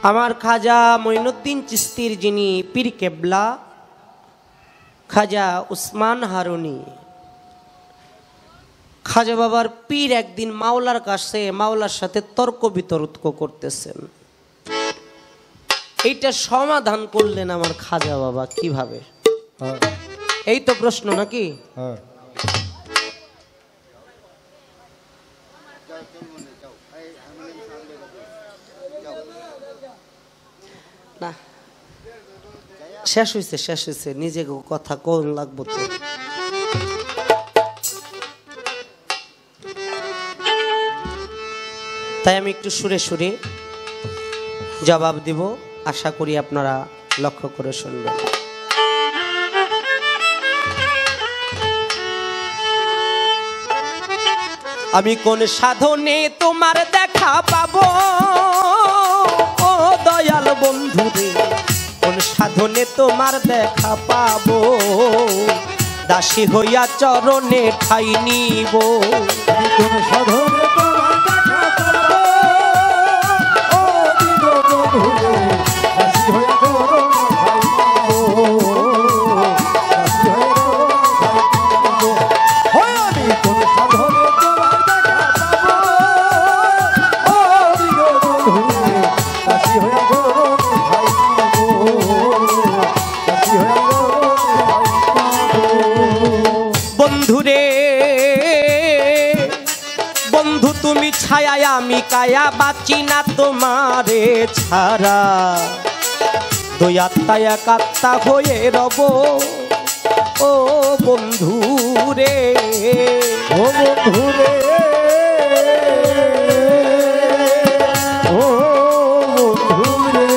আমার খাজা মঈনুদ্দিন চিশতির যিনি পীর কেবলা খাজা উসমান হারুনি, খাজা বাবার পীর একদিন মাওলার কাছে মাওলার সাথে তর্ক বিতর্ক করতেছেন। এইটা সমাধান করলেন আমার খাজা বাবা কিভাবে? এই তো প্রশ্ন নাকি? না, শেষ হয়েছে নিজে কথা কোন লাগবো তো। তাই আমি একটু সুরে সুরে জবাব দিব, আশা করি আপনারা লক্ষ্য করে শুনবেন। আমি কোন সাধনে তোমার দেখা পাবো ও দয়াল বন্ধু রে, কোন সাধনে তোমার দেখা পাবো, দাসী হইয়া চরণে ঠাই নিব। কোন সাধনে তোমার দেখা পাবো ও দিন বন্ধু রে, দাসী হইয়া চরণে ঠাই নিব, দাসী হইয়া আমি কোন সাধনে তোমার দেখা পাবো ও দিন বন্ধু রে, দাসী হইয়া চরণে ঠাই নিব, দাসী হইয়া বন্ধুরে বন্ধু তুমি ছায়া আমি কায়া, বাঁচি না তোমারে ছাড়া, দুই আত্মা এক আত্মা হয়ে রব ও বন্ধুরে। ও বন্ধুরে ও বন্ধুরে,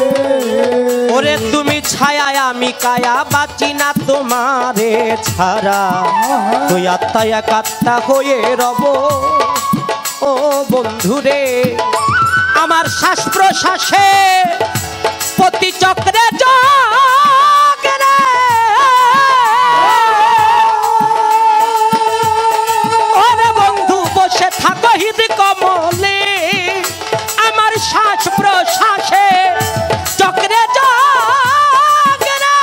ওরে তুমি ছায়া আমি কায়া, বাঁচি না তোমারে ছাড়া, দুই আত্মা এক আত্মা হয়ে রব ও বন্ধুরে। আমার শ্বাস প্রশ্বাসে প্রতি চক্রে চক্রে ওরে বন্ধু বসে থাকো হৃদ কমলে, আমার শ্বাস প্রশ্বাসে চক্রে চক্রে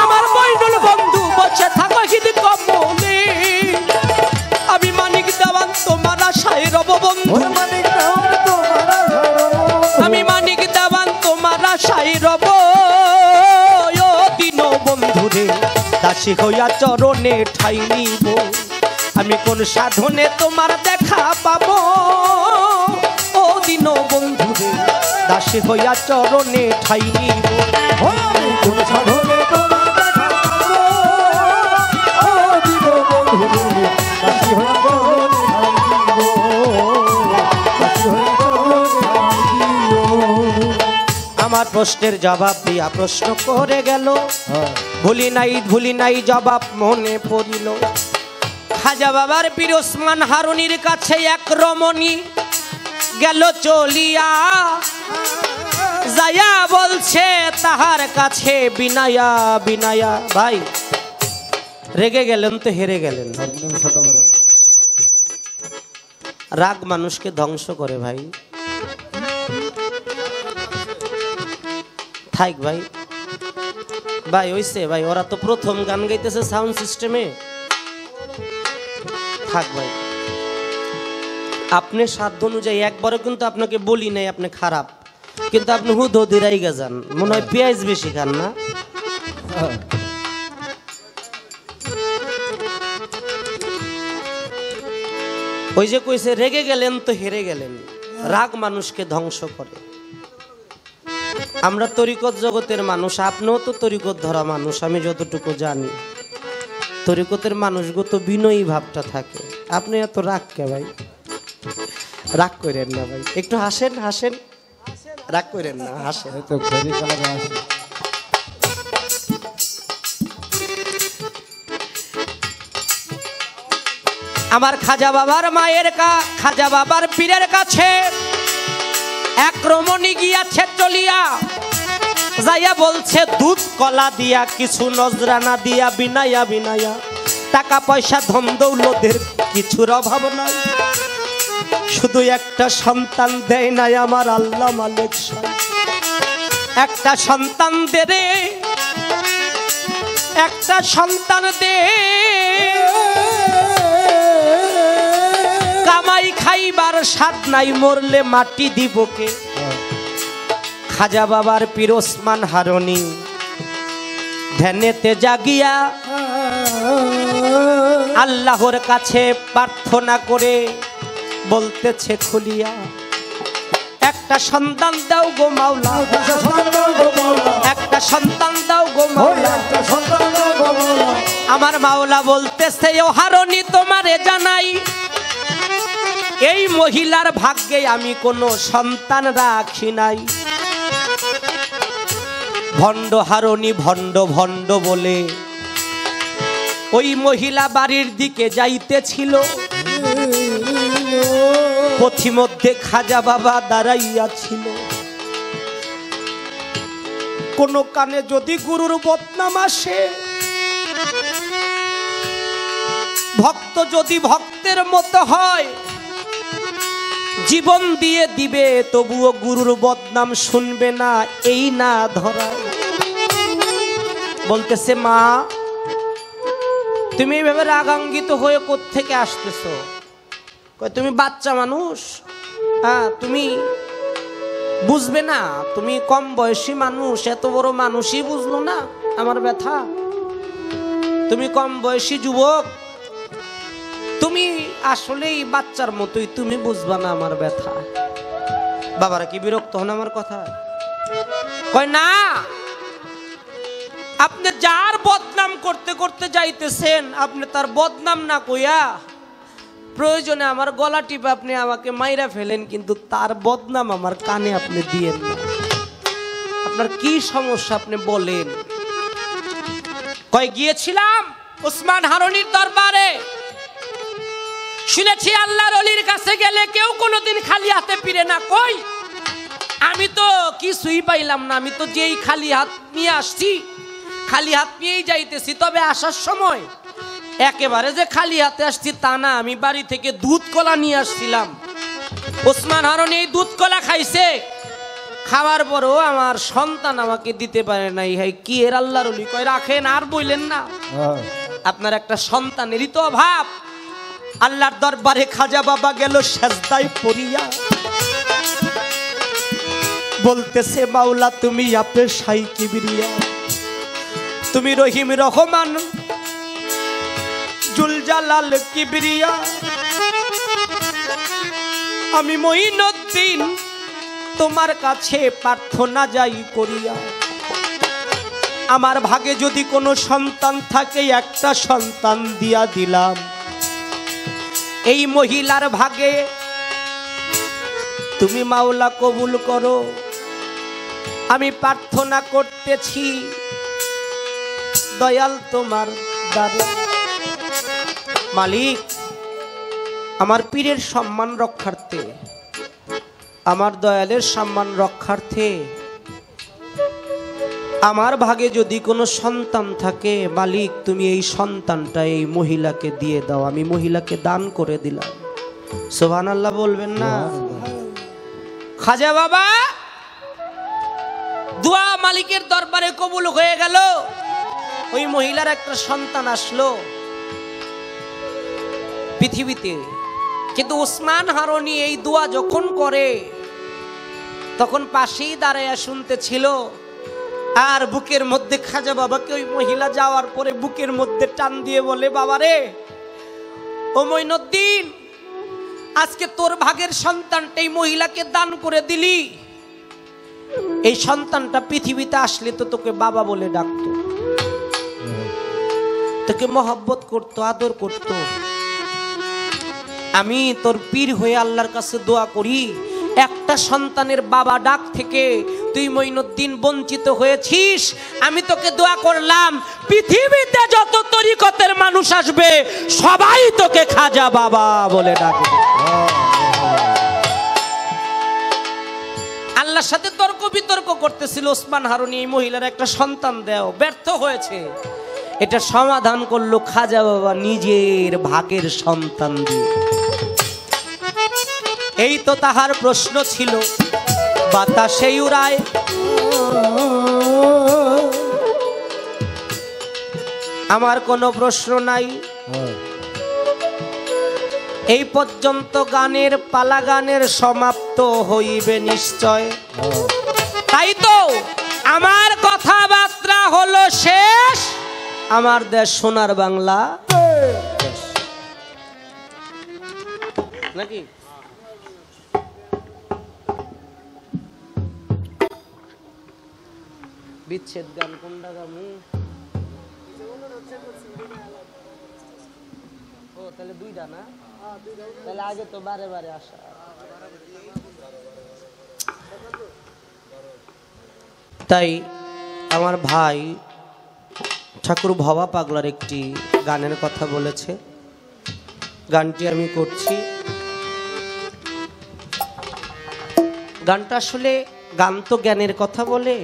আমার মইনুল বন্ধু বসে থাকো হৃদ কমলে, আমি মানিক দেওয়ান তোমার আশায় রব বন্ধু, আমি মানিক দেওয়ান তোমার আশায় রব ও দিন বন্ধুরে, দাসী হইয়া চরণে ঠাই নিব। আমি কোন সাধনে তোমার দেখা পাবো ও দিন বন্ধুরে, দাসী হইয়া চরণে ঠাই নিব। আমি কোন সাধনে তোমার দেখা পাবো ও দিন বন্ধু রে, দাসী হইয়া চরণে ঠাই নিব, দাসী হইয়া চরণে ঠাই নিব। আমার প্রশ্নের জবাব দিয়া প্রশ্ন করে গেল, ভুলি নাই জবাব মনে পড়িল। খাজা বাবার পীর ওসমান হারুনির কাছে এক রমণী গেল চলিয়া, যায়া বলছে তাহার কাছে বিনায়া বিনায়া। ভাই রেগে গেলেন তো হেরে গেলেন। রাগ মানুষকে ধ্বংস করে ভাই। থাক ভাই, ভাই হইছে ভাই, ওরা তো প্রথম গান গাইতেছে সাউন্ড সিস্টেমে। থাক ভাই, আপনি সাধ্য অনুযায়ী একবারও কিন্তু আপনাকে বলি নাই আপনি খারাপ, কিন্তু আপনি হুদ দিরাই গেজান, মনে হয় পেঁয়াজ বেশি খান না। ওই যে কইছে রেগে গেলেন তো হেরে গেলেন। রাগ মানুষকে ধ্বংস করে। আমরা তরিকত জগতের মানুষ, আপনিও তো তরিকত ধরা মানুষ, আমি যতটুকু জানি। তরিকতের মানুষগুলো তো বিনয়ী ভাবটা থাকে। আপনি এত রাগ কে ভাই? রাগ করেন না ভাই, একটু হাসেন হাসেন, রাগ করেন না, হাসেন। আমার খাজা বাবার মায়ের খাজা বাবার পীরের কাছে এক রমণী গিয়াছে চলিয়া, যাইয়া বলছে দুধ কলা দিয়া কিছু নজরানা দিয়া বিনায়া বিনায়া, টাকা পয়সা ধন দৌলতের কিছুর অভাব নাই। শুধু একটা সন্তান দেয় নাই আমার আল্লাহ মালিক সাহেব, একটা সন্তান দে রে, একটা সন্তান দে, কামাই খাইবার স্বাদ নাই, মরলে মাটি দিব কে। খাজা বাবার পীর ওসমান হারুনি ধ্যানেতে জাগিয়া আল্লাহর কাছে প্রার্থনা করে বলতেছে খুলিয়া, একটা সন্তান দাও গো মাওলা, একটা সন্তান দাও গো মাওলা। আমার মাওলা বলতেছে ও হারুনি তোমারে জানাই, এই মহিলার ভাগ্যে আমি কোনো সন্তান রাখি নাই। ভণ্ড হারুনি ভণ্ড ভণ্ড বলে ওই মহিলা বাড়ির দিকে যাইতেছিল, পথিমধ্যে খাজা বাবা দাঁড়াইয়াছিল। কোন কানে যদি গুরুর বদনাম আসে, ভক্ত যদি ভক্তের মতো হয়, জীবন দিয়ে দিবে তবুও গুরুর বদনাম শুনবে না, এই না ধরায়। বলতেছে মা তুমি এইভাবে রাগান্বিত হয়ে কোত্থেকে আসতেছো? তুমি বাচ্চা মানুষ, হ্যাঁ তুমি বুঝবে না, তুমি কম বয়সী মানুষ, এত বড় মানুষই বুঝলো না আমার ব্যথা। তুমি কম বয়সী যুবক, তুমি আসলেই বাচ্চার মতোই, তুমি বুঝবা না আমার ব্যথা। বাবারা কি বিরক্ত হন আমার কথা? কয় না, আপনি যার বদনাম করতে করতে যাইতেছেন, আপনি তার বদনাম না কইয়া প্রয়োজনে আমার গলা টিপে আপনি আমাকে মাইরা ফেলেন, কিন্তু তার বদনাম আমার কানে আপনি দিয়েন না। আপনার কি সমস্যা আপনি বলেন। কয় গিয়েছিলাম ওসমান হারুনির দরবারে, শুনেছি আল্লাহর ওলির কাছে গেলে কেউ কোনোদিন খালি হাতে ফিরে না। কই আমি তো কিছুই পাইলাম না, আমি তো যেই খালি হাত নিয়ে আসছি খালি হাত নিয়েই যাইতেছি। তবে আসার সময় একেবারে যে খালি হাতে আসছি তা না, আমি বাড়ি থেকে দুধ কলা নিয়ে আসছিলাম। ওসমান হারুনি এই দুধ কলা খাইছে, খাওয়ার পরও আমার সন্তান আমাকে দিতে পারে নাই। হাই কি এর আল্লাহর ওলি। কয় রাখেন, আর বললেন না, আপনার একটা সন্তানেরই তো অভাব। আল্লাহর দরবারে খাজা বাবা গেল সেজদায় পড়িয়া, বলতেছে মাওলা তুমি আপে শাই কিবরিয়া, তুমি রহিম রহমান জুলজালাল কিবরিয়া, আমি মঈনুদ্দিন তোমার কাছে প্রার্থনা যাই করিয়া, আমার ভাগে যদি কোনো সন্তান থাকে একটা সন্তান দিয়া দিলাম। এই মহিলার ভাগে তুমি মাওলা কবুল করো, আমি প্রার্থনা করতেছি দয়াল তোমার দ্বারে। মালিক আমার পীরের সম্মান রক্ষার্থে, আমার দয়ালের সম্মান রক্ষার্থে আমার ভাগে যদি কোনো সন্তান থাকে, মালিক তুমি এই সন্তানটা এই মহিলাকে দিয়ে দাও, আমি মহিলাকে দান করে দিলাম। সুবহানাল্লাহ বলবেন না? খাজা বাবা দোয়া মালিকের দরবারে কবুল হয়ে গেল। ওই মহিলার একটা সন্তান আসলো পৃথিবীতে। কিন্তু ওসমান হারুনি এই দোয়া যখন করে তখন পাশেই দাঁড়াইয়া শুনতেছিল, আর বুকের মধ্যে খাজা বাবাকে ওই মহিলা যাওয়ার পরে বুকের মধ্যে টান দিয়ে বলে, বাবারে ও মঈনুদ্দিন, আজকে তোর ভাগের সন্তানটা এই মহিলাকে দান করে দিলি। এই সন্তানটা পৃথিবীতে আসলে তো তোকে বাবা বলে ডাকতো, তোকে মহব্বত করতো, আদর করতো। আমি তোর পীর হয়ে আল্লাহর কাছে দোয়া করি, একটা সন্তানের বাবা ডাক থেকে তুই মঈনুদ্দিন বঞ্চিত হয়েছিস। আমি তোকে দোয়া করলাম, পৃথিবীতে যত তরিকতের মানুষ আসবে সবাই তোকে খাজা বাবা বলে ডাকবে। আল্লাহর সাথে তর্ক বিতর্ক করতেছিল ওসমান হারুনি, এই মহিলার একটা সন্তান দেও, ব্যর্থ হয়েছে। এটা সমাধান করলো খাজা বাবা নিজের ভাগের সন্তান দিয়ে। এই তো তাহার প্রশ্ন ছিল, বাতাসে উড়ায়। আমার কোনো প্রশ্ন নাই। এই পর্যন্ত গানের পালা, গানের সমাপ্ত হইবে নিশ্চয়। তাই তো আমার কথাবার্তা হলো শেষ। আমার দেশ সোনার বাংলা নাকি? বিচ্ছেদ গান কোনটা গামু? ও তাহলে দুইটা না? তাহলে আগে তো বারে বারে আসা। তাই আমার ভাই ঠাকুর ভবা পাগলার একটি গানের কথা বলেছে, গানটি আমি করছি। গানটা আসলে গান তো জ্ঞানের কথা বলে।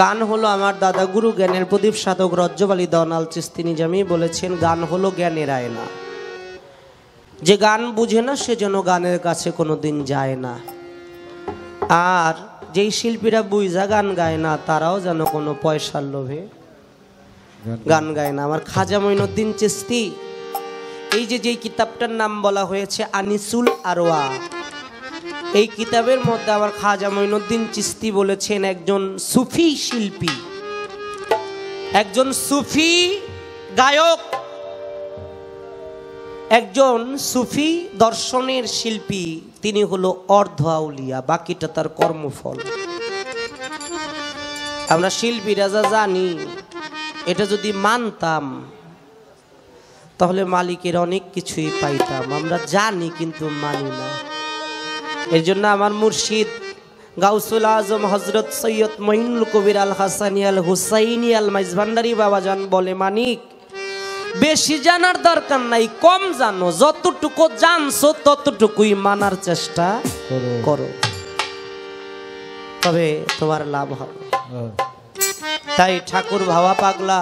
গান হলো আমার দাদা গুরু জ্ঞানের প্রদীপ সাধক রজ্জব আলী দনাল চিস্তি নিজামী বলেছেন, গান হলো জ্ঞানের আয়না। যে গান বুঝে না সে যেন গানের কাছে কোনোদিন যায় না। আর যেই শিল্পীরা বুঝা গান গায় না তারাও যেন কোনো পয়সার লোভে গান গায় না। আমার খাজা মঈনুদ্দিন চিস্তি, এই যে কিতাবটার নাম বলা হয়েছে আনিসুল আরওয়া, এই কিতাবের মধ্যে আমার খাজা মঈনুদ্দিন চিস্তি বলেছেন একজন সুফি শিল্পী, একজন সুফি গায়ক, একজন সুফি দর্শনের শিল্পী, তিনি হলো অর্ধ আউলিয়া, বাকিটা তার কর্মফল। আমরা শিল্পীরা যা জানি এটা যদি মানতাম তাহলে মালিকের অনেক কিছুই পাইতাম। আমরা জানি কিন্তু মানি না। এর জন্য আমার মুর্শিদ গাউসুল আজম হজরত সৈয়দ মঈনুল কবির আল হাসানি আল হুসাইনি আল মাইজভান্ডারি বাবাজান বলে, মানিক বেশি জানার দরকার নাই, কম জানো, যতটুকু জানছো ততটুকুই মানার চেষ্টা করো, তবে তোমার লাভ হবে। তাই ঠাকুর ভাবা পাগলা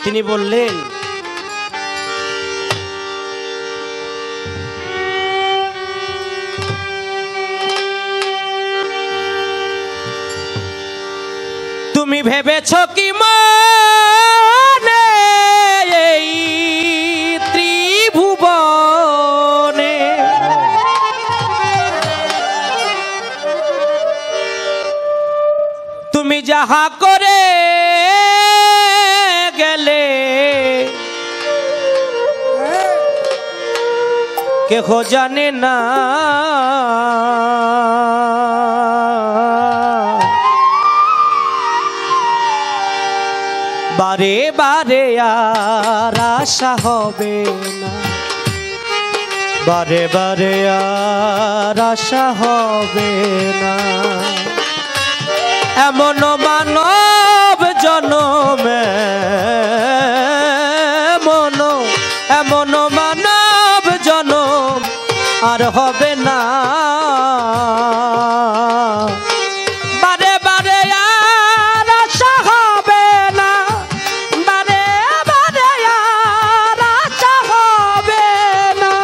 তিনি বললেন, তুমি ভেবেছ কি মনে এই ত্রিভুবনে তুমি যাহা করে গেলে কেহ জানে না, বারে বারে আর আশা হবে না, বারে বারে আর আশা হবে না। এমন মানব জনমে এমন মানব জনম আর হবে না, বারে বারে আর আশা হবে না, বারে বারে আর আশা হবে না।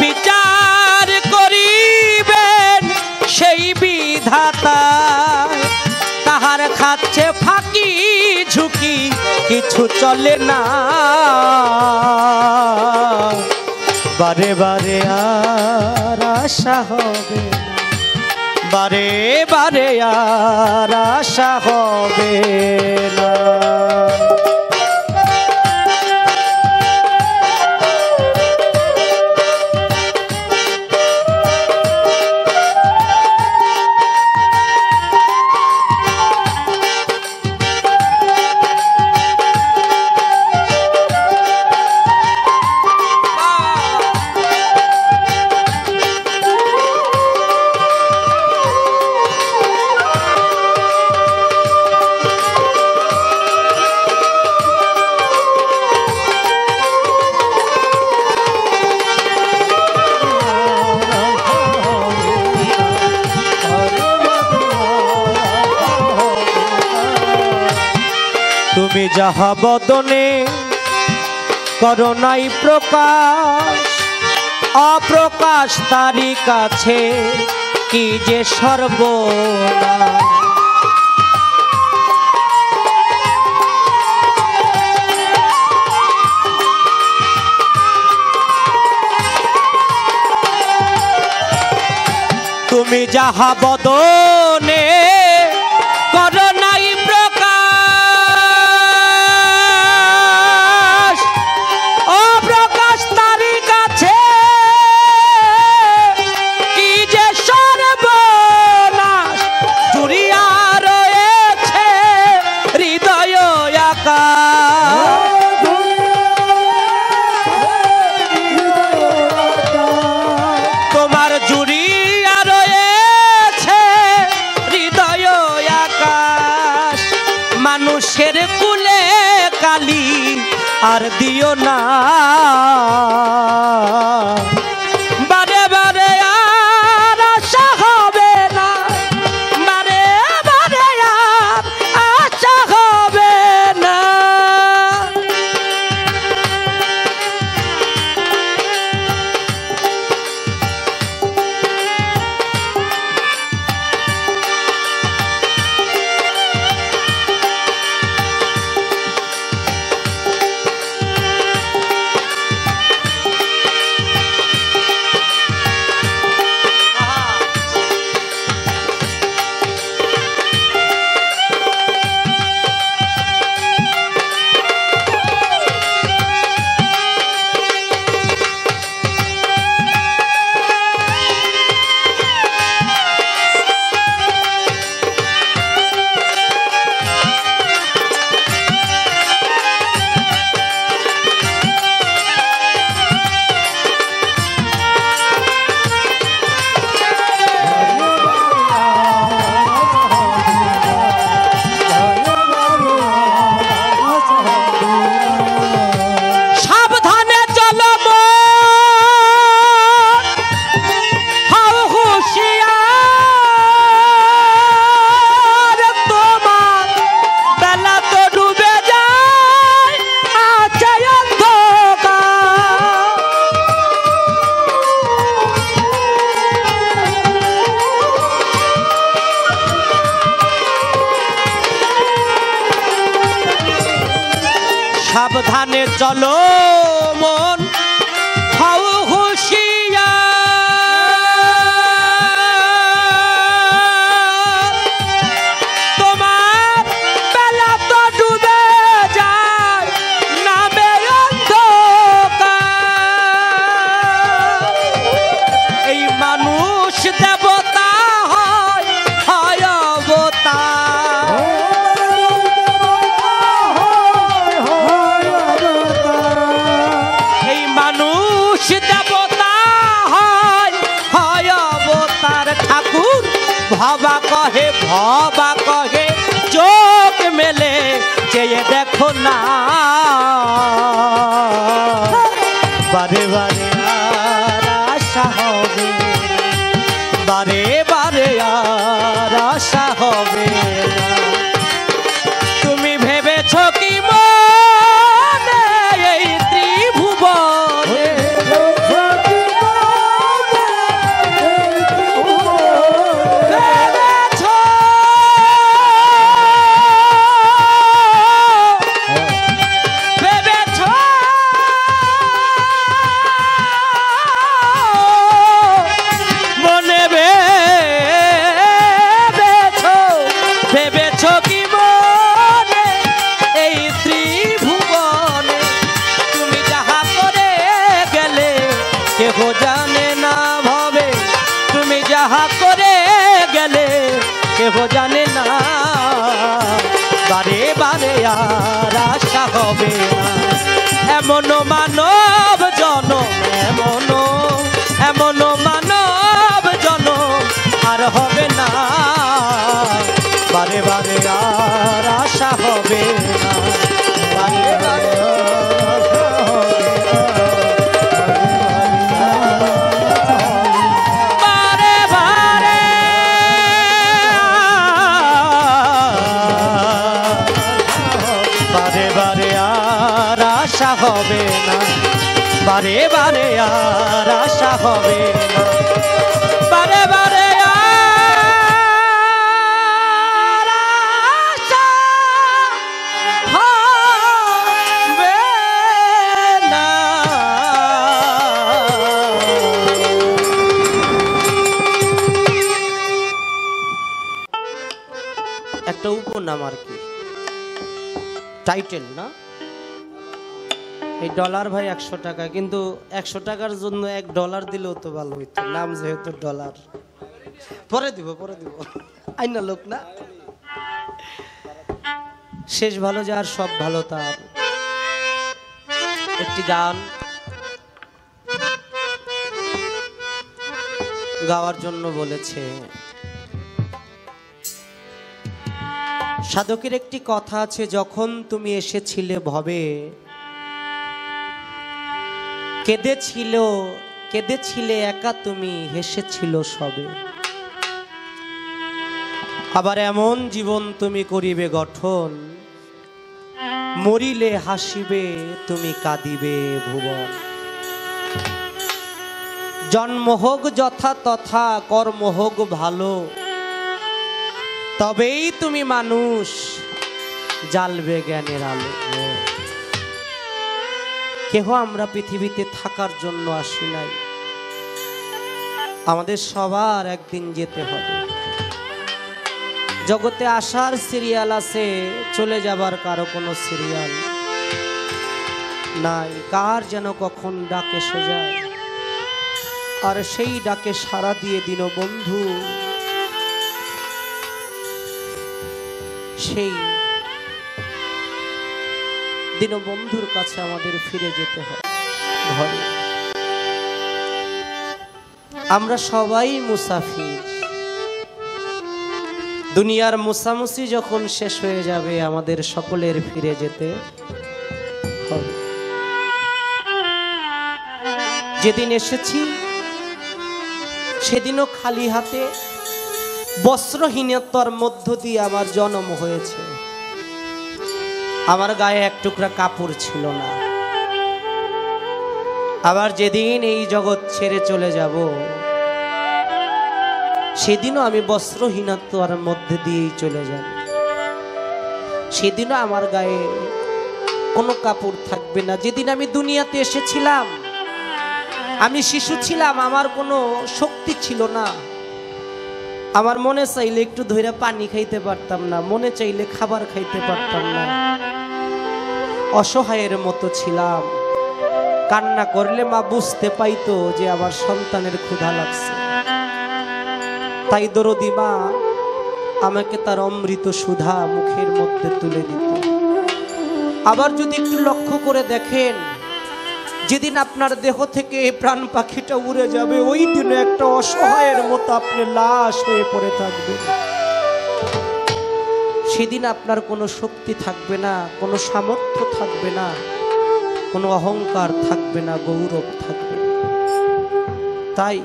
বিচার করিবেন সেই বিধাতা তাহার খাচ্ছে ফাঁকি ঝুঁকি কিছু চলে না বারে বারে আর আশা হবে না বারে বারে আর আশা হবে না তুমি যাহা বদনে করো নাই প্রকাশ অপ্রকাশ তারি কাছে কি যে সর্বনাশ তুমি যাহা বদনে করো নাই মানুষের কুলে কালি আর দিও না বারে বারে আর আশা হবে না বারে বারে আর আশা হবে না সাবধানে চলো মন হও হুঁশিয়ার তোমার বেলা তো ডুবে যায় নামে অন্ধকার এই মানুষ দেবতা হয় হয় অবতার দেবতা হয় হয় অবতার ঠাকুর ভবা কহে চোখ মেলে চেয়ে দেখো না বারে বারে আর আশা হবে বারে বারে আর আশা হবে না তুমি ভেবেছ কি মনে এই ত্রিভুবনে গো জানে না, বারে বারে আর আশা হবে না। এমন মানব জনম, এমন মানব জনম আর হবে না, বারে বারে আর আশা হবে না, বারে বারে হবে না, বারে বারে আর আশা হবে না, বারে বারে আর আশা হবে না। একটা উপনাম আর কি, টাইটেল না, এই ডলার ভাই 100 টাকা, কিন্তু 100 টাকার জন্য $1 দিলেও তো ভালো হইতো, নাম যেহেতু ডলার। পরে দিব আইনা লোক না, শেষ ভালো যার সব ভালো তার। একটি গান গাওয়ার জন্য বলেছে। সাধকের একটি কথা আছে, যখন তুমি এসেছিলে ভবে, কেঁদেছিলে একা তুমি, হেসেছিল সবে। আবার এমন জীবন তুমি করিবে গঠন, মরিলে হাসিবে তুমি, কাঁদিবে ভুবন। জন্ম হোক যথা তথা, কর্ম হোক ভালো, তবেই তুমি মানুষ, জ্বালবে জ্ঞানের আলো। কেহ আমরা পৃথিবীতে থাকার জন্য আসি নাই, আমাদের সবার একদিন যেতে হবে। জগতে আসার সিরিয়াল আছে, চলে যাবার কারো কোনো সিরিয়াল নাই। কার যেন কখন ডাক এসে যায়, আর সেই ডাকে সাড়া দিয়ে দিন বন্ধু, সেই দীনবন্ধুর কাছে আমাদের ফিরে যেতে হয় ঘরে। আমরা সবাই মুসাফির, দুনিয়ার মুসামুসি যখন শেষ হয়ে যাবে, আমাদের সকলের ফিরে যেতে হবে। যেদিন এসেছি সেদিনও খালি হাতে, বস্ত্রহীনতার মধ্য দিয়ে আমার জন্ম হয়েছে। আমার গায়ে এক টুকরা কাপড় ছিল না। আবার যেদিন এই জগৎ ছেড়ে চলে যাব, সেদিনও আমি বস্ত্রহীনতার মধ্যে দিয়েই চলে যাব। সেদিনও আমার গায়ে কোনো কাপড় থাকবে না। যেদিন আমি দুনিয়াতে এসেছিলাম, আমি শিশু ছিলাম, আমার কোনো শক্তি ছিল না। আমার মনে চাইলে একটু ধরে পানি খাইতে পারতাম না, মনে চাইলে খাবার খাইতে পারতাম না। অসহায়ের মতো ছিলাম। কান্না করলে মা বুঝতে পাইতো যে আমার সন্তানের ক্ষুধা লাগছে, তাই দরদি মা আমাকে তার অমৃত সুধা মুখের মধ্যে তুলে দিত। আবার যদি একটু লক্ষ্য করে দেখেন, যেদিন আপনার দেহ থেকে প্রাণ পাখিটা উড়ে যাবে, ওই দিনে একটা অসহায়ের মতো আপনি লাশ হয়ে পড়ে থাকবেন। সেদিন আপনার কোনো শক্তি থাকবে না, কোনো সামর্থ্য থাকবে না, কোনো অহংকার থাকবে না, গৌরব থাকবে। তাই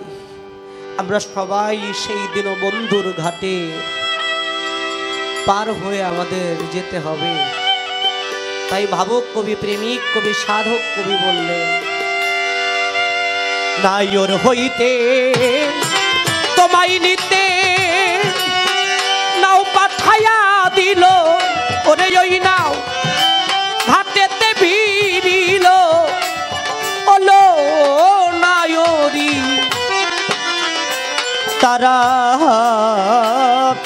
আমরা সবাই সেই দিন বন্ধুর ঘাটে পার হয়ে আমাদের যেতে হবে। তাই ভাবুক কবি, প্রেমিক কবি, সাধক কবি বললেন, নাইর হইতে তোমায় নিতে নাও পাঠাইয়া দিল, ওরে ওই নাও ঘাটেতে ভিড়িল, ওলো নায়রি তারা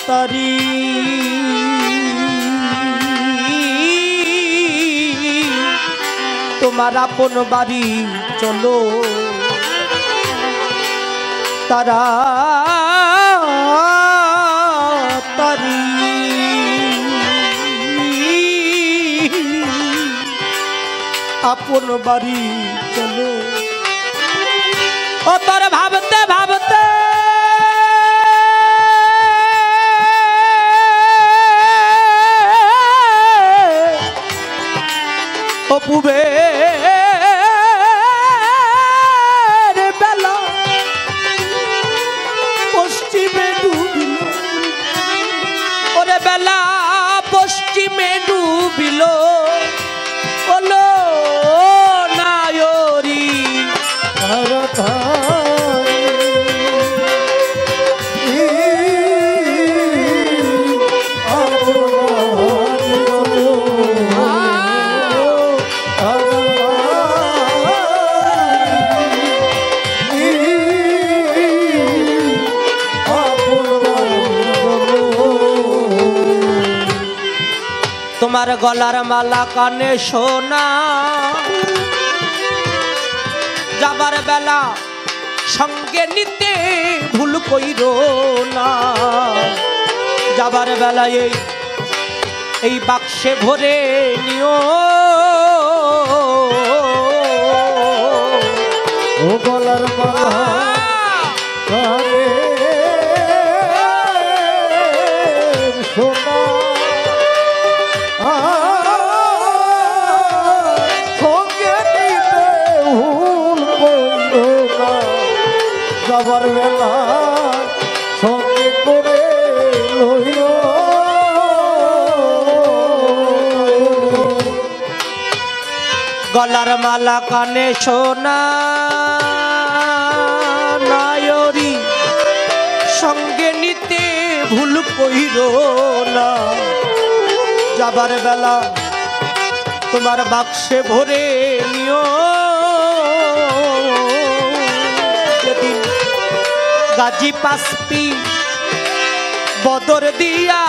তারি তোমার আপন বাড়ি চলো, তারা তারি আপন বাড়ি চলো। ও তোর ভাবতে ভাবতে অপুবে বেলা পশ্চিমে ডুবিল, ওরে বেলা পশ্চিমে ডুবিল, বলো নায়রি তোমার গলার মালা কানে সোনা, যাবার বেলা সঙ্গে নিতে ভুল কইরো না। যাবার বেলায় এই বাক্সে ভরে নিও, ও গলার মালা কানে সোনা, সঙ্গে নিতে ভুল কইরো না। যাবার বেলা সঙ্গে করে লইও। গলার মালা কানে সোনা নায়রি সঙ্গে নিতে ভুল কইরো না। যাবার বেলা তোমার বাক্সে ভরে নিও, যেদিন গাজী পাসপি বদর দিয়া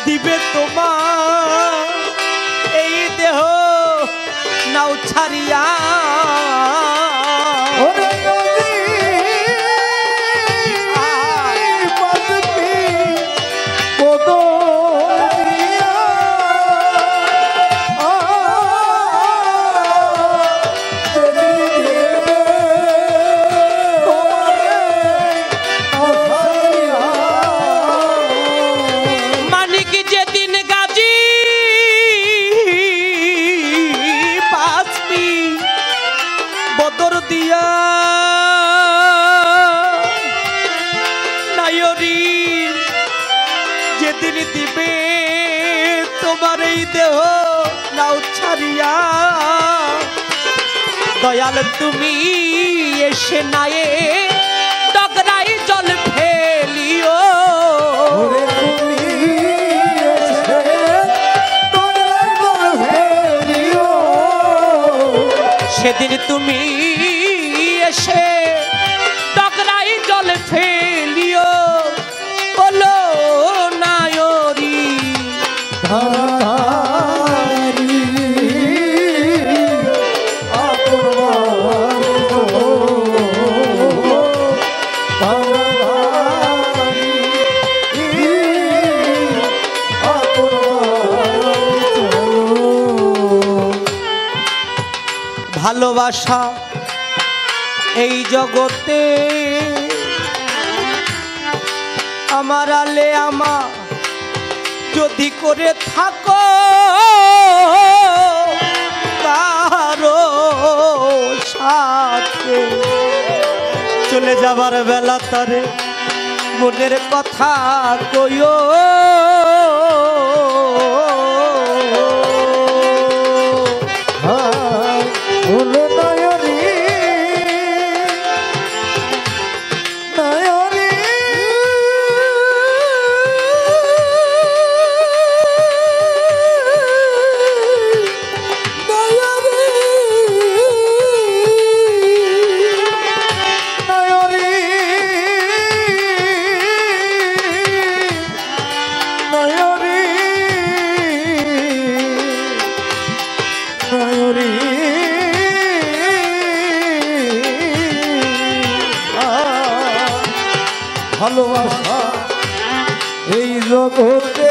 দিবে তোমার এই দেহ নাও ছাড়িয়া। যেদিন দিবে তোমার এই দেহ নাও ছাড়িয়া, দয়াল তুমি এসে নায়ে ডগরাই জল ফেলিও। সেদিন তুমি এসে ডগরাই জল ফেলিও, বলো নায়রি ভালোবাসা এই জগতে আমার আলে আমার যদি করে থাকো, কারো সাথে চলে যাবার বেলা তারে মনের কথা কইও। ভালোবাসা এই জগতে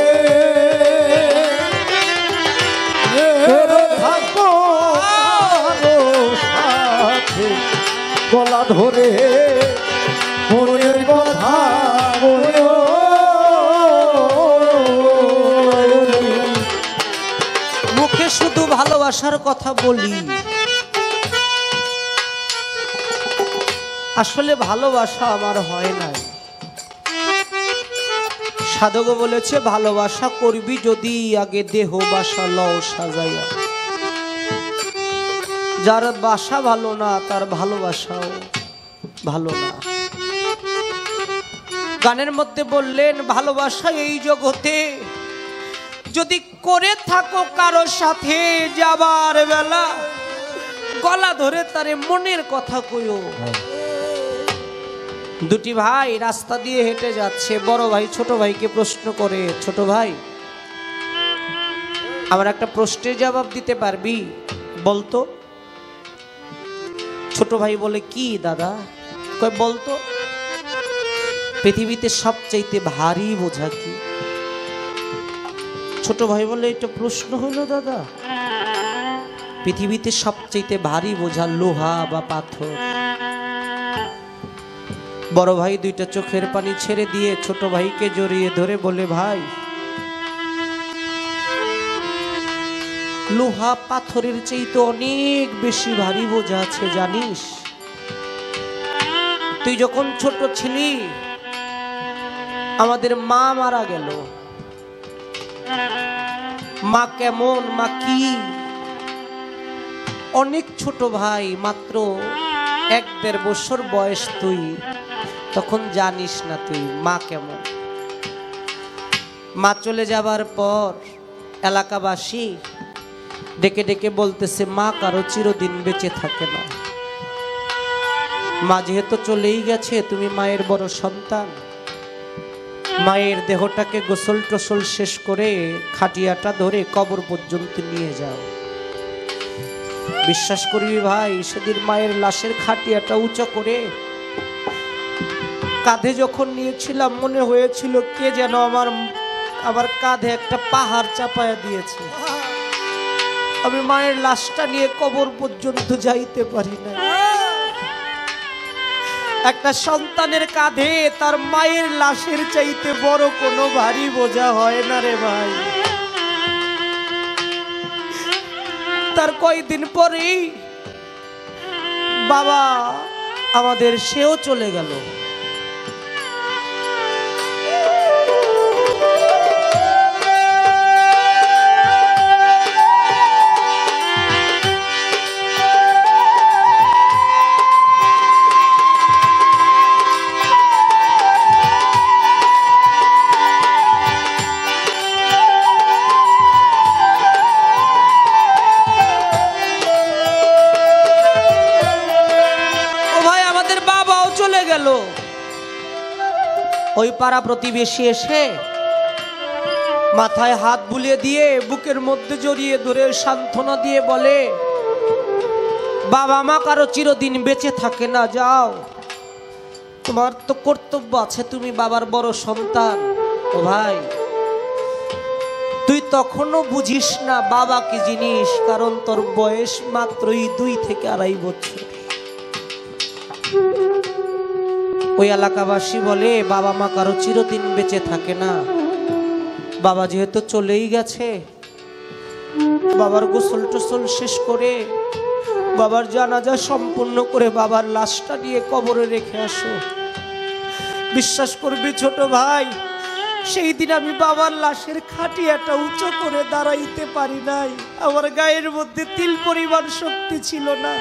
গলা ধরে মনের কথা বলো মুখে শুধু ভালোবাসার কথা বলি, আসলে ভালোবাসা আমার হয় না। সাধক বলেছে ভালোবাসা করবি যদি আগে দেহ বাসা লও সাজাইয়া। যার বাসা ভালো না তার ভালোবাসাও ভালো না। গানের মধ্যে বললেন ভালোবাসা এই জগতে যদি করে থাকো কারো সাথে যাবার বেলা গলা ধরে তারে মনের কথা কইও। দুটি ভাই রাস্তা দিয়ে হেঁটে যাচ্ছে, বড় ভাই ছোট ভাইকে প্রশ্ন করে, ছোট ভাই আমার একটা প্রশ্নের জবাব দিতে পারবি বলতো? ছোট ভাই বলে কি দাদা? কয় বলতো পৃথিবীতে সবচাইতে ভারী বোঝা কি? ছোট ভাই বলে এটা প্রশ্ন হলো দাদা? পৃথিবীতে সবচাইতে ভারী বোঝা লোহা বা পাথর। বড় ভাই দুইটা চোখের পানি ছেড়ে দিয়ে ছোট ভাইকে জড়িয়ে ধরে বলে ভাই লোহা পাথরের চাইতে অনেক বেশি ভারী বোঝা আছে জানিস? তুই যখন ছোট ছিলি আমাদের মা মারা গেল। মা কেমন, মা কি? অনেক ছোট ভাই, মাত্র 1-1.5 বছর বয়স, তুই তখন জানিস না তুই মা কেমন। মা চলে যাবার পর এলাকাবাসী ডেকে ডেকে বলতেছে মা কারো চিরদিন বেঁচে থাকে না। মা যেহেতু চলেই গেছে, তুমি মায়ের বড় সন্তান, মায়ের দেহটাকে গোসল টোসল শেষ করে খাটিয়াটা ধরে কবর পর্যন্ত নিয়ে যাও। বিশ্বাস করবি ভাই, সেদিন মায়ের লাশের খাটিয়াটা উঁচু করে কাঁধে যখন নিয়েছিলাম মনে হয়েছিল কে যেন আমার কাঁধে একটা পাহাড় চাপায়া দিয়েছে। আমি মায়ের লাশটা নিয়ে কবর পর্যন্ত যাইতে পারি না। একটা সন্তানের কাঁধে তার মায়ের লাশের চাইতে বড় কোনো ভারী বোঝা হয় না রে ভাই। তার কয়েকদিন পরেই বাবা আমাদের সেও চলে গেল। ওই পাড়া প্রতিবেশী এসে মাথায় হাত বুলিয়ে দিয়ে বুকের মধ্যে জড়িয়ে ধরে সান্ত্বনা দিয়ে বলে বাবা মা কারো চিরদিন বেঁচে থাকে না, যাও, তোমার তো কর্তব্য আছে, তুমি বাবার বড় সন্তান। ও ভাই, তুই তখনও বুঝিস না বাবা কি জিনিস, কারণ তোর বয়স মাত্রই 2 থেকে 2.5 বছর। ওই এলাকাবাসী বলে বাবা মা কারো চিরদিন বেঁচে থাকে না। বাবা যেহেতু চলেই গেছে, বাবার গোসল টোসল শেষ করে বাবার জানাজা সম্পূর্ণ করে বাবার লাশটা নিয়ে কবরে রেখে আসো। বিশ্বাস করবি ছোট ভাই, সেই দিন আমি বাবার লাশের খাটিয়াটা উঁচু করে দাঁড়াইতে পারি নাই। আমার গায়ের মধ্যে তিল পরিমাণ শক্তি ছিল না।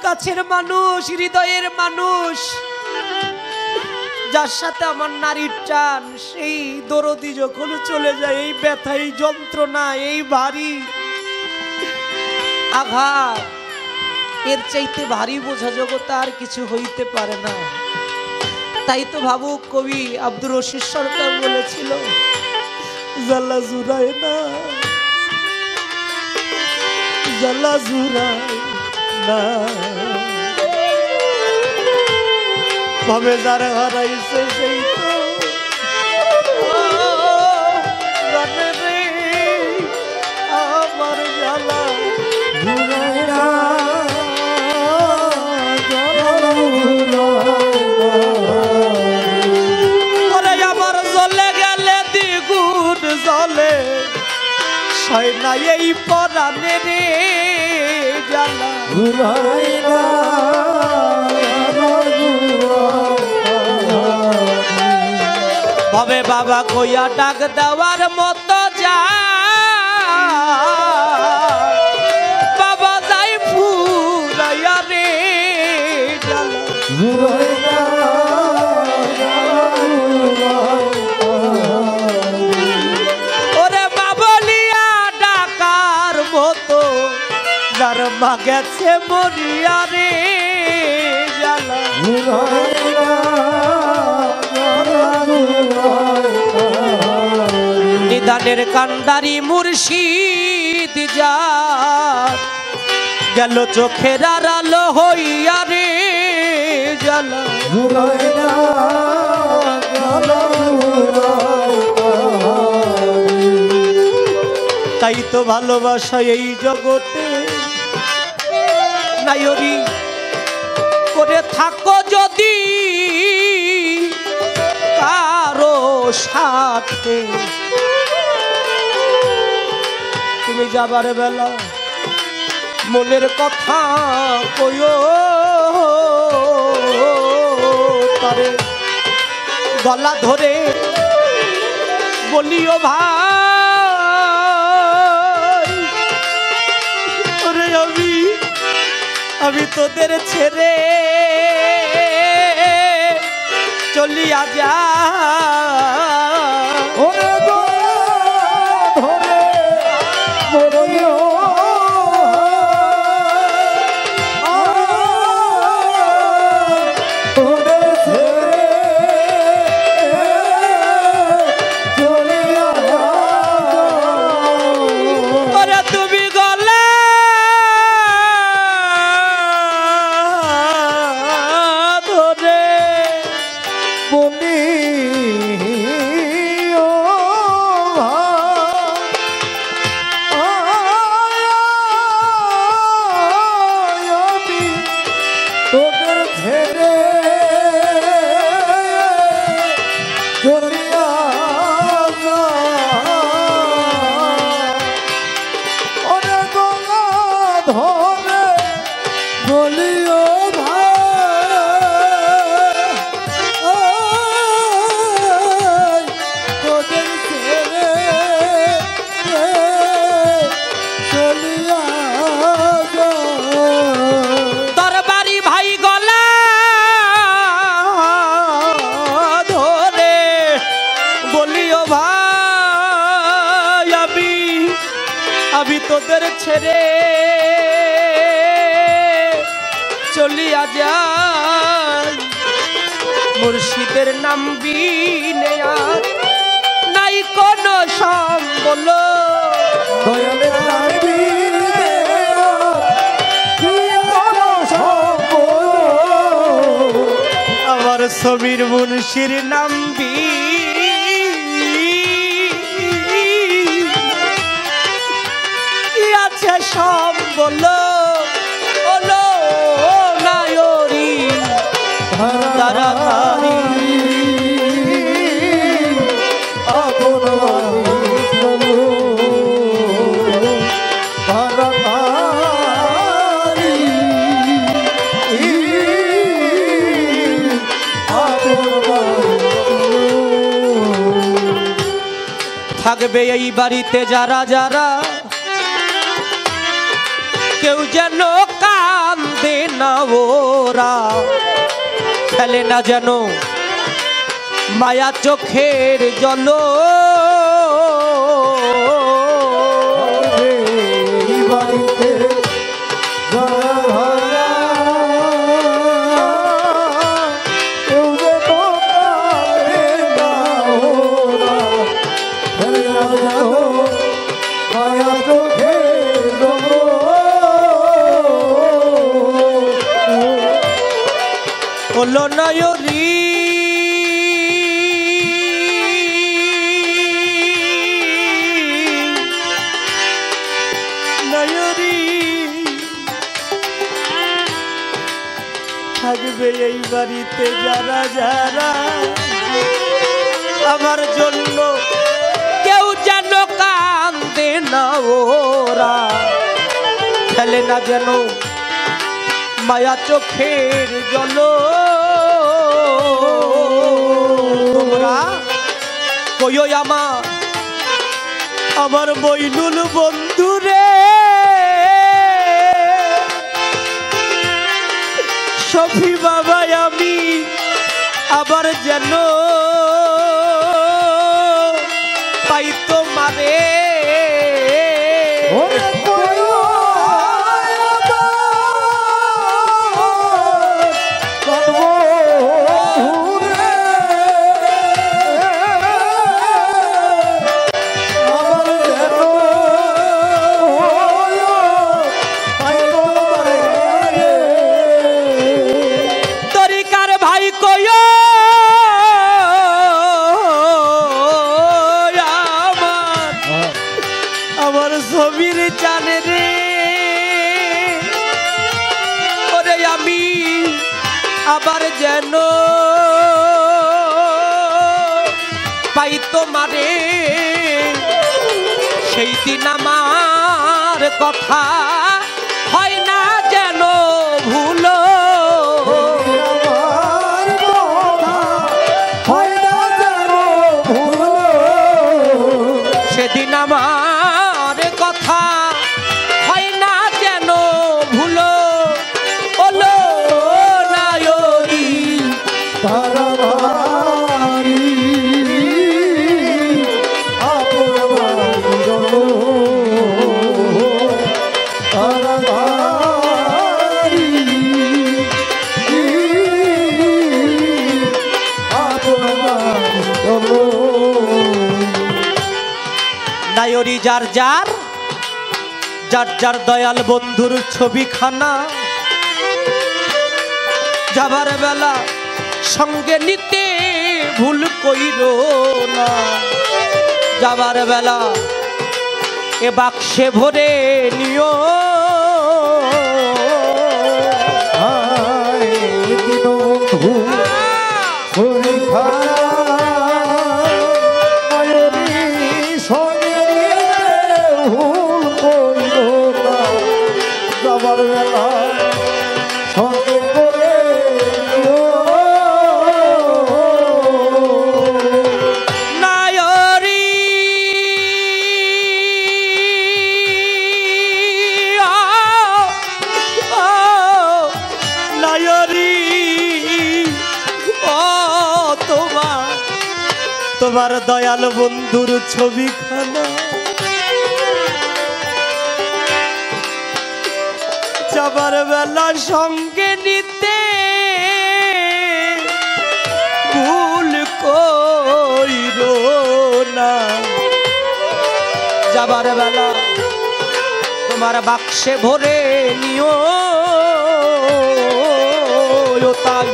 কাছের মানুষ, হৃদয়ের মানুষ, যার সাথে আমার নারীর টান, সেই দরদি যখন চলে যায়, এই ব্যথা, এই যন্ত্রণা, এই ভারী আঘাত, এর চাইতে ভারী বোঝা জগতে আর কিছু হইতে পারে না। তাই তো ভাবুক কবি আব্দুর রশিদ সরকার বলেছিল জ্বালা জুড়ায় না, জ্বালা জুড়ায় না, ভাবে যারা হারাইছে সেই তো জানে রে আমার জ্বালা জুড়ায় না, হয় না এই পরাণে রে জ্বালা ঘুরাই না ভবে বাবা কইয়া ডাক দেওয়ার মতো যা বাবা যাই ফুরাইয়া রে জ্বালা ঘুরাই না ওরে বাবলিয়া ডাকার মতো যার মা গেছে মরিয়া রে জ্বালা ঘুরাই না নিদানের কান্ডারি মুর্শিদ যা গেল চোখের আড়ালো হইয়া রে জ্বালা ঘুরাই না তাই তো ভালোবাসা এই জগতে নায়রি করে থাকো যদি কারো সাথে তুমি যাবার বেলা মনের কথা কইও তারে গলা ধরে বলিও ভাই ওরে আমি তোদের ছেড়ে চলিয়া যা ওরে ধরে বলিও তোরে ছেড়ে চলিয়া ওরে তুমি গলা ধরে বলিও আমি তোদের ছেড়ে চলিয়া ওরে গলা ধরে বলিও তোদের ছেড়ে চলিয়া দরবারি ভাই গলা ধরে বলিও ভাই আমি তোদের ছেড়ে চলিয়া যাই মুর্শিদের নাম বিনে আর নাই কোনো সম্বল দয়ালের নামে কি কোন সম্পদ আমার সমীর মুন্সির নাম কি আছে সম্বল ওলো নায়রি তাড়াতাড়ি আপন মানুষ বলো তাড়াতাড়ি আপন মানুষ থাকবে এই বাড়িতে যারা যারা কেউ যেন কান্দে না ওরা ফেলে না যেন মায়া চোখের জল এই বাড়িতে যারা কেউ যে তোকে না ওরা ফেলে না যেন মায়া চোখে হলো নয়রি নয়রি থাকবে এই বাড়িতে যারা যারা আমার জন্য কেউ যেন কান্দে না ওরা, ফেলে না যেন মায়া চোখের জল। তোমরা কইও আমার মইনুল বন্ধুরে, সফি বাবা আমি আবার যেন পাই তোমারে। আবার যেন পাই তোমারে, সেই দিন আমার কথা হয় না যেন ভুলো। সেদিন আমার কথা হয় না যেন ভুলো। ওলো নায়রি যার যার যার যার দয়াল বন্ধুর ছবিখানা, যাবার বেলা সঙ্গে নিতে ভুল কইরো না। যাবার বেলা এ বাক্সে ভরে নিও। তোমার দয়াল বন্ধুর ছবিখানা যাবার বেলা সঙ্গে নিতে ভুল কইরো না। যাবার বেলা তোমার বাক্সে ভরে নিও। তাই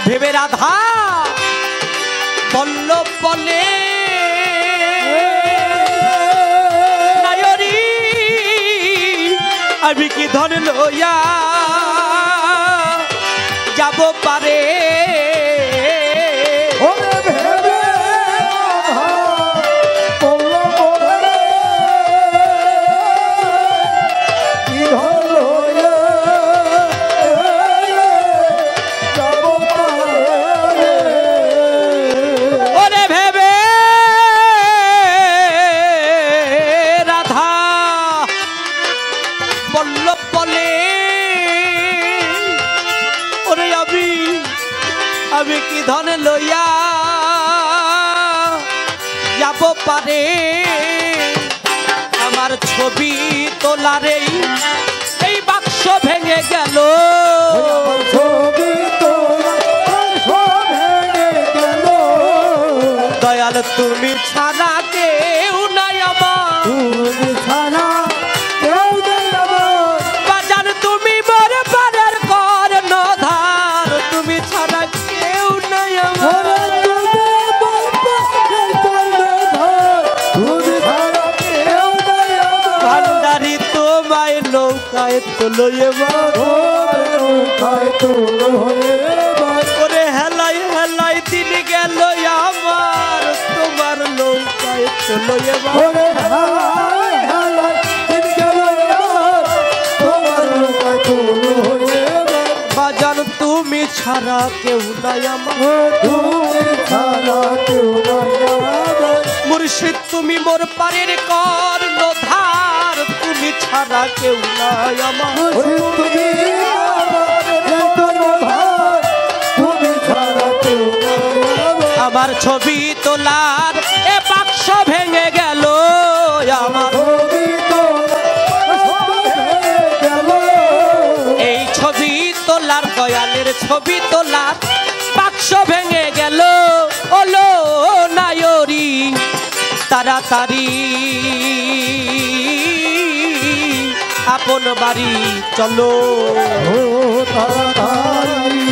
ভেবে রাধা বল্লভ বলে, নায়রি আমি কি ধন লইয়া যাব পারে। আমি কি ধন লইয়া যাব পারে। আমার ছবি তোলারে এই বাক্স ভেঙে গেল। দয়াল তুমি ছাড়া কেউ নাই আমার, বাজান তুমি মোর পারের কর্ণধার, তুমি ছাড়া কেউ নাই আমার। ভান্ডারি তোমায় নৌকায় তোলো এবার, ওরে হেলাই হেলাই দিন গেল আমার, তোমার নৌকায় তোলো এবার। ছাড়া কেউ নাই আমার, তুমি ছাড়া কেউ নাই আমার। মুর্শিদ তুমি মোর পারের কর্ণধার, তুমি ছাড়া কেউ নাই আমার। তুমি তুমি ছাড়া কেউ নাই আমার। আমার ছবি তোলার এ বাক্স ভেঙে গেল আমার, এই ছবি তোলার দয়ালের ছবি তোলার বাক্স ভেঙে গেল। ওলো নায়রি তাড়াতাড়ি আপন বাড়ি চলো, ও তাড়াতাড়ি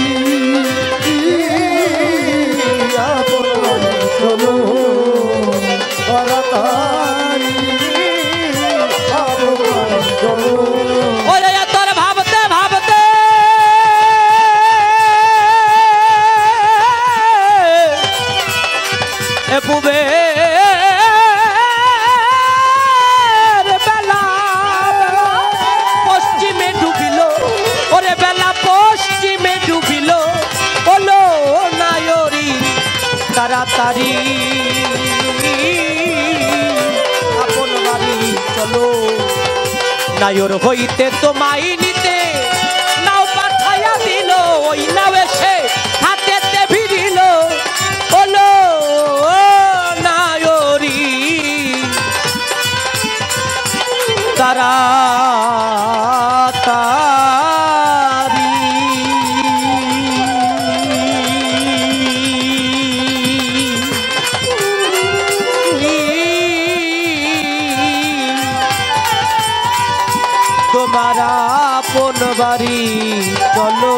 আপন বাড়ি চলো, তাড়াতাড়ি আপন বাড়ি চলো। ওরে তোর ভাবতে ভাবতে এ পুবে বেলা পশ্চিমে ডুবিল, ওরে বেলা পশ্চিমে ডুবিল। ওলো নায়রি তাড়াতাড়ি আপন বাড়ি চলো, নায়র হইতে তোমায় নিতে নাও পাঠাইয়া দিল, ওই নাও এসে হাতেতে ভিড়িল। ওলো নায়রি তাড়াতাড়ি তোমার আপন বাড়ি চলো।